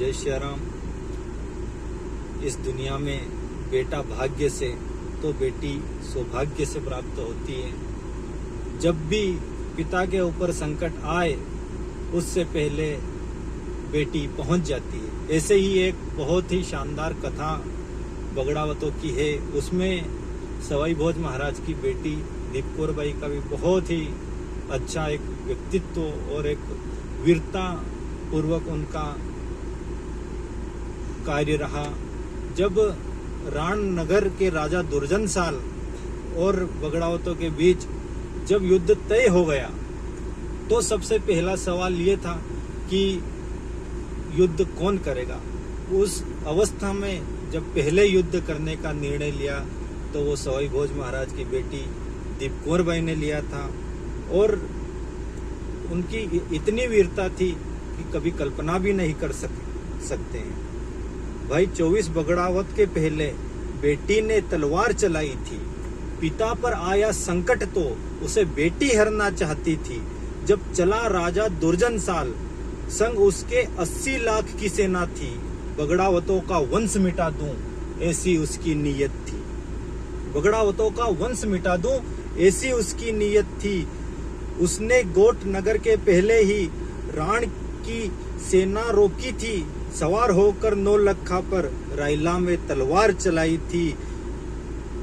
जय श्री राम। इस दुनिया में बेटा भाग्य से तो बेटी सौभाग्य से प्राप्त होती है। जब भी पिता के ऊपर संकट आए उससे पहले बेटी पहुंच जाती है। ऐसे ही एक बहुत ही शानदार कथा बगड़ावतों की है। उसमें सवाई भोज महाराज की बेटी दीप कौर बाई का भी बहुत ही अच्छा एक व्यक्तित्व और एक वीरता पूर्वक उनका कार्य रहा। जब राणनगर के राजा दुर्जनसाल और बगड़ावतों के बीच जब युद्ध तय हो गया तो सबसे पहला सवाल ये था कि युद्ध कौन करेगा। उस अवस्था में जब पहले युद्ध करने का निर्णय लिया तो वो सवाई भोज महाराज की बेटी दीप कौर बाई ने लिया था। और उनकी इतनी वीरता थी कि कभी कल्पना भी नहीं कर सकते हैं। भाई 24 बगड़ावत के पहले बेटी ने तलवार चलाई थी। पिता पर आया संकट तो उसे बेटी हरना चाहती थी। जब चला राजा दुर्जनसाल संग उसके 80 लाख की सेना थी। बगड़ावतों का वंश मिटा दूं ऐसी उसकी नीयत थी। बगड़ावतों का वंश मिटा दूं ऐसी उसकी नीयत थी। उसने गोट नगर के पहले ही राण की सेना रोकी थी। सवार होकर 9 लखा पर रायला में तलवार चलाई थी।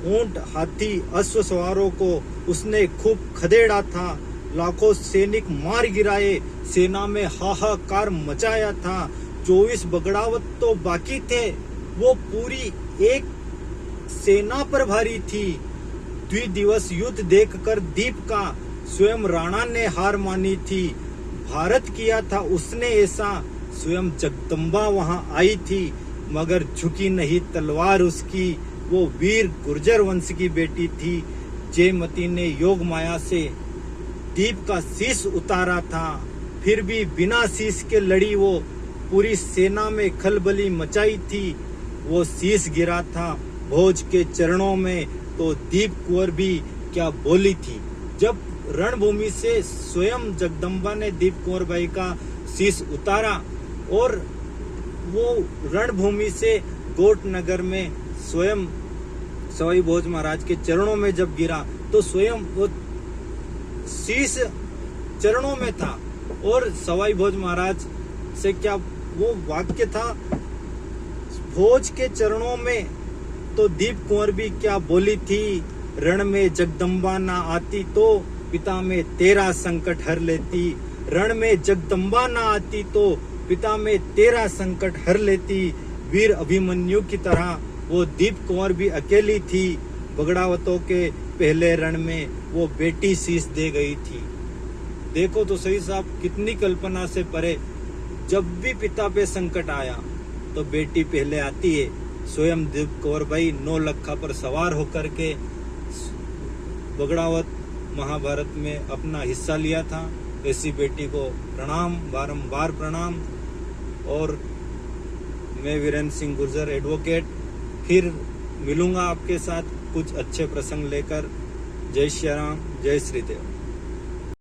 ऊंट हाथी अश्व सवारों को उसने खूब खदेड़ा था। लाखों सैनिक मार गिराए, सेना में हाहाकार मचाया था। 24 बगड़ावत तो बाकी थे, वो पूरी एक सेना पर भारी थी। द्विदिवस युद्ध देखकर दीप का स्वयं राणा ने हार मानी थी। भारत किया था उसने ऐसा, स्वयं जगदम्बा वहां आई थी मगर झुकी नहीं तलवार उसकी। वो वीर गुर्जर वंश की बेटी थी। जयमती ने योग माया से दीप का शीश उतारा था, फिर भी बिना शीश के लड़ी वो। पूरी सेना में खलबली मचाई थी। वो शीश गिरा था भोज के चरणों में तो दीप कौर भी क्या बोली थी। जब रणभूमि से स्वयं जगदम्बा ने दीप कौर बाई का शीश उतारा और वो रणभूमि से गोट नगर में स्वयं सवाई भोज महाराज के चरणों में जब गिरा तो स्वयं वो शीश चरणों में था। और सवाई भोज महाराज से क्या वो वाक्य था, भोज के चरणों में तो दीप कौर भी क्या बोली थी। रण में जगदम्बा ना आती तो पिता में तेरा संकट हर लेती। रण में जगदम्बा ना आती तो पिता में तेरा संकट हर लेती। वीर अभिमन्यु की तरह वो दीप कौर भी अकेली थी। बगड़ावतों के पहले रण में वो बेटी शीश दे गई थी। देखो तो सही साहब, कितनी कल्पना से परे। जब भी पिता पे संकट आया तो बेटी पहले आती है। स्वयं दीप कौर बाई 9 लखा पर सवार होकर के बगड़ावत महाभारत में अपना हिस्सा लिया था। ऐसी बेटी को प्रणाम, बारंबार प्रणाम। और मैं वीरेंद्र सिंह गुर्जर एडवोकेट फिर मिलूंगा आपके साथ कुछ अच्छे प्रसंग लेकर। जय श्री राम, जय श्री देव।